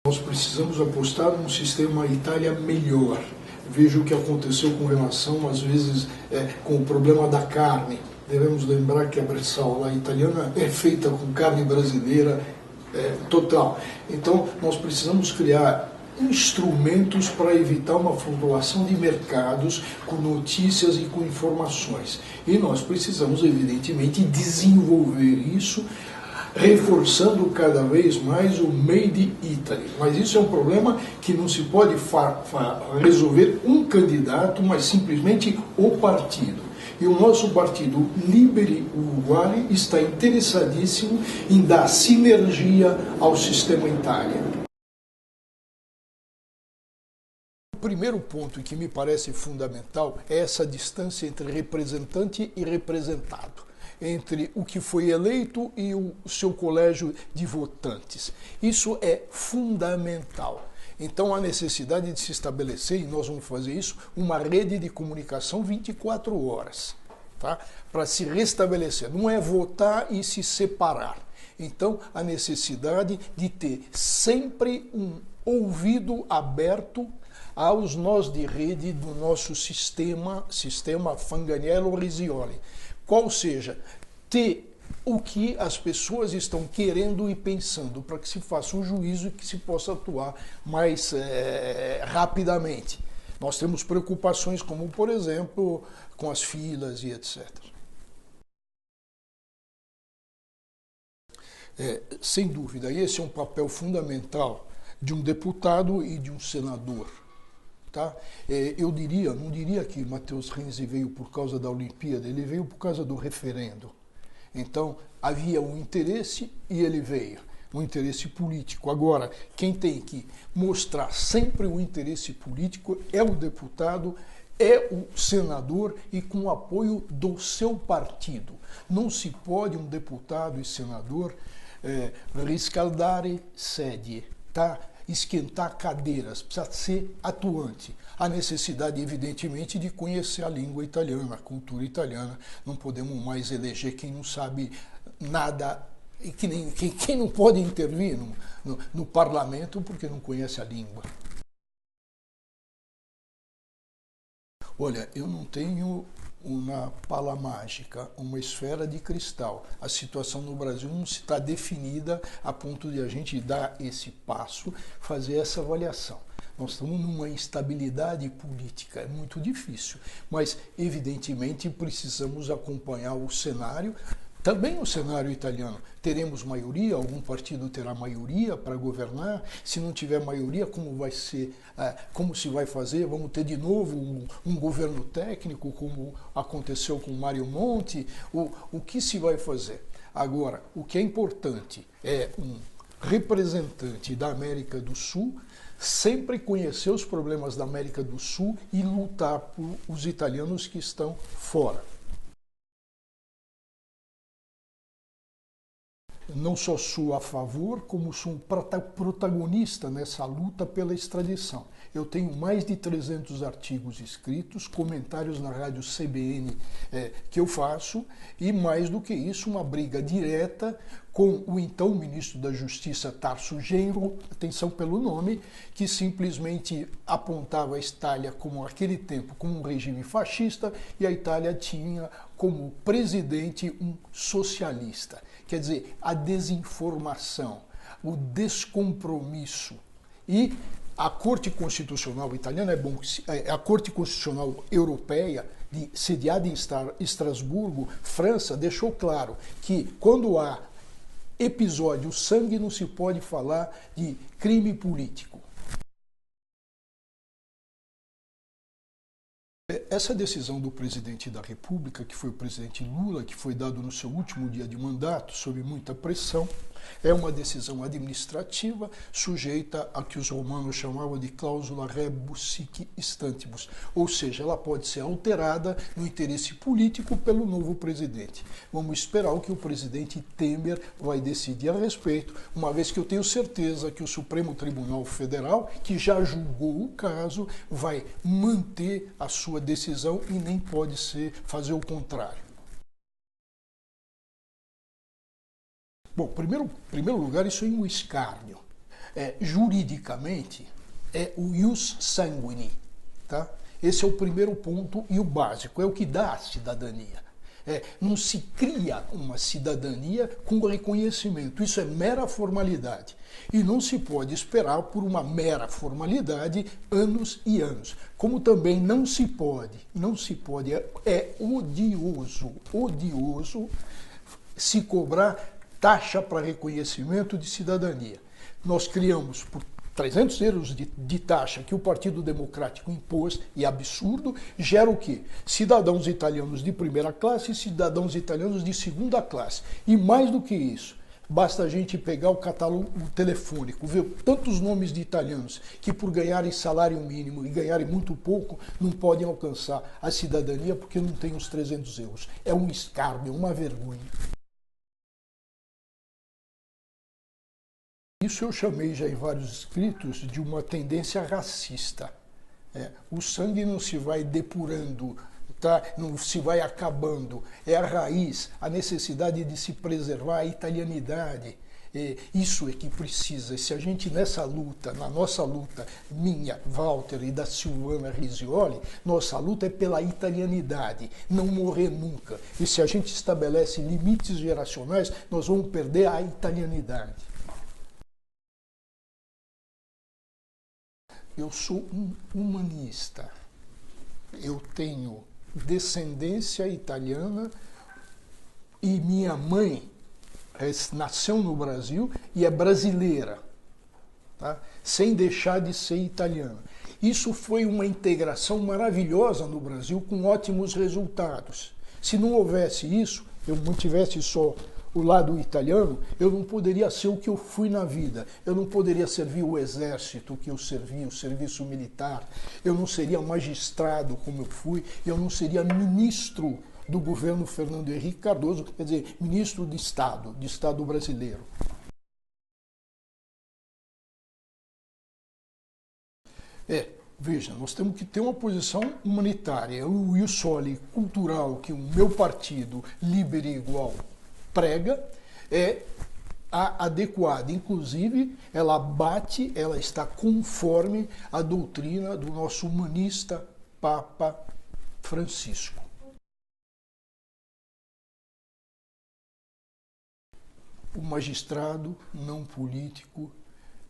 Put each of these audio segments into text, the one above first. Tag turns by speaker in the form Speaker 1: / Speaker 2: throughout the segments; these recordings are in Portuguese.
Speaker 1: Nós precisamos apostar num sistema Itália melhor. Veja o que aconteceu com relação, às vezes, com o problema da carne. Devemos lembrar que a bresaola italiana é feita com carne brasileira total. Então, nós precisamos criar instrumentos para evitar uma flutuação de mercados com notícias e com informações. E nós precisamos, evidentemente, desenvolver isso, reforçando cada vez mais o Made in Italy. Mas isso é um problema que não se pode resolver um candidato, mas simplesmente o partido. E o nosso partido Liberi Uguali está interessadíssimo em dar sinergia ao sistema Itália. O primeiro ponto que me parece fundamental é essa distância entre representante e representado, entre o que foi eleito e o seu colégio de votantes. Isso é fundamental. Então há necessidade de se estabelecer, e nós vamos fazer isso, uma rede de comunicação 24 horas, tá? Para se restabelecer. Não é votar e se separar. Então há necessidade de ter sempre um ouvido aberto aos nós de rede do nosso sistema Fanganiello-Risioli. Qual seja, ter o que as pessoas estão querendo e pensando, para que se faça um juízo e que se possa atuar mais rapidamente. Nós temos preocupações como, por exemplo, com as filas e etc. Sem dúvida, esse é um papel fundamental de um deputado e de um senador. Tá? Eu não diria que Matheus Renzi veio por causa da Olimpíada, ele veio por causa do referendo. Então, havia um interesse e ele veio, um interesse político. Agora, quem tem que mostrar sempre o interesse político é o deputado, é o senador e com o apoio do seu partido. Não se pode um deputado e senador riscaldare sedie, tá? Esquentar cadeiras, precisa ser atuante. Há necessidade, evidentemente, de conhecer a língua italiana, a cultura italiana. Não podemos mais eleger quem não sabe nada, e quem não pode intervir no parlamento porque não conhece a língua. Olha, eu não tenho uma pala mágica, uma esfera de cristal. A situação no Brasil não está definida a ponto de a gente dar esse passo, fazer essa avaliação. Nós estamos numa instabilidade política, é muito difícil, mas evidentemente precisamos acompanhar o cenário, também o cenário italiano. Teremos maioria, algum partido terá maioria para governar. Se não tiver maioria, como vai ser, como se vai fazer? Vamos ter de novo um governo técnico, como aconteceu com Mário Monti? O que se vai fazer? Agora, o que é importante é um representante da América do Sul sempre conhecer os problemas da América do Sul e lutar por os italianos que estão fora. Não só sou a favor, como sou um protagonista nessa luta pela extradição. Eu tenho mais de 300 artigos escritos, comentários na rádio CBN que eu faço, e mais do que isso, uma briga direta com o então ministro da Justiça, Tarso Genro, atenção pelo nome, que simplesmente apontava a Itália como, naquele tempo, como um regime fascista, e a Itália tinha como presidente um socialista. Quer dizer, a desinformação, o descompromisso. E a Corte Constitucional italiana, a Corte Constitucional Europeia, sediada em Estrasburgo, França, deixou claro que quando há episódio sangue não se pode falar de crime político. Essa decisão do presidente da República, que foi o presidente Lula, que foi dado no seu último dia de mandato, sob muita pressão, é uma decisão administrativa sujeita a que os romanos chamavam de cláusula rebus sic stantibus, ou seja, ela pode ser alterada no interesse político pelo novo presidente. Vamos esperar o que o presidente Temer vai decidir a respeito, uma vez que eu tenho certeza que o Supremo Tribunal Federal, que já julgou o caso, vai manter a sua decisão e nem pode fazer o contrário. Bom, em primeiro lugar, isso é um escárnio. juridicamente, é o ius sanguinis, tá? Esse é o primeiro ponto e o básico, é o que dá a cidadania. Não se cria uma cidadania com reconhecimento, isso é mera formalidade. E não se pode esperar por uma mera formalidade anos e anos. Como também não se pode, é odioso se cobrar taxa para reconhecimento de cidadania. Nós criamos por 300 euros de taxa que o Partido Democrático impôs, e absurdo, gera o quê? Cidadãos italianos de primeira classe e cidadãos italianos de segunda classe. E mais do que isso, basta a gente pegar o catálogo telefônico, ver tantos nomes de italianos que por ganharem salário mínimo e ganharem muito pouco não podem alcançar a cidadania porque não tem os 300 euros. É um escárnio, uma vergonha. Isso eu chamei já em vários escritos de uma tendência racista. O sangue não se vai depurando, tá? Não se vai acabando. É a raiz, a necessidade de se preservar a italianidade. Isso é que precisa. Se a gente nessa luta, na nossa luta, minha, Walter e da Silvana Risioli, nossa luta é pela italianidade, não morrer nunca. E se a gente estabelece limites geracionais, nós vamos perder a italianidade. Eu sou um humanista. Eu tenho descendência italiana e minha mãe nasceu no Brasil e é brasileira, tá? Sem deixar de ser italiana. Isso foi uma integração maravilhosa no Brasil com ótimos resultados. Se não houvesse isso, eu não tivesse só o lado italiano, eu não poderia ser o que eu fui na vida. Eu não poderia servir o exército que eu servi, o serviço militar. Eu não seria magistrado como eu fui. Eu não seria ministro do governo Fernando Henrique Cardoso, quer dizer, ministro de Estado brasileiro. Veja, nós temos que ter uma posição humanitária. O ius soli cultural que o meu partido, Liberi Igual, prega é a adequada. Inclusive, ela está conforme a doutrina do nosso humanista Papa Francisco. O magistrado não político,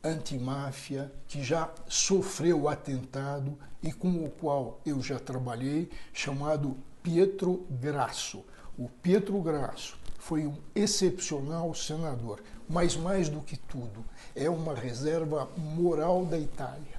Speaker 1: antimáfia, que já sofreu atentado e com o qual eu já trabalhei, chamado Pietro Grasso. O Pietro Grasso foi um excepcional senador, mas mais do que tudo, é uma reserva moral da Itália.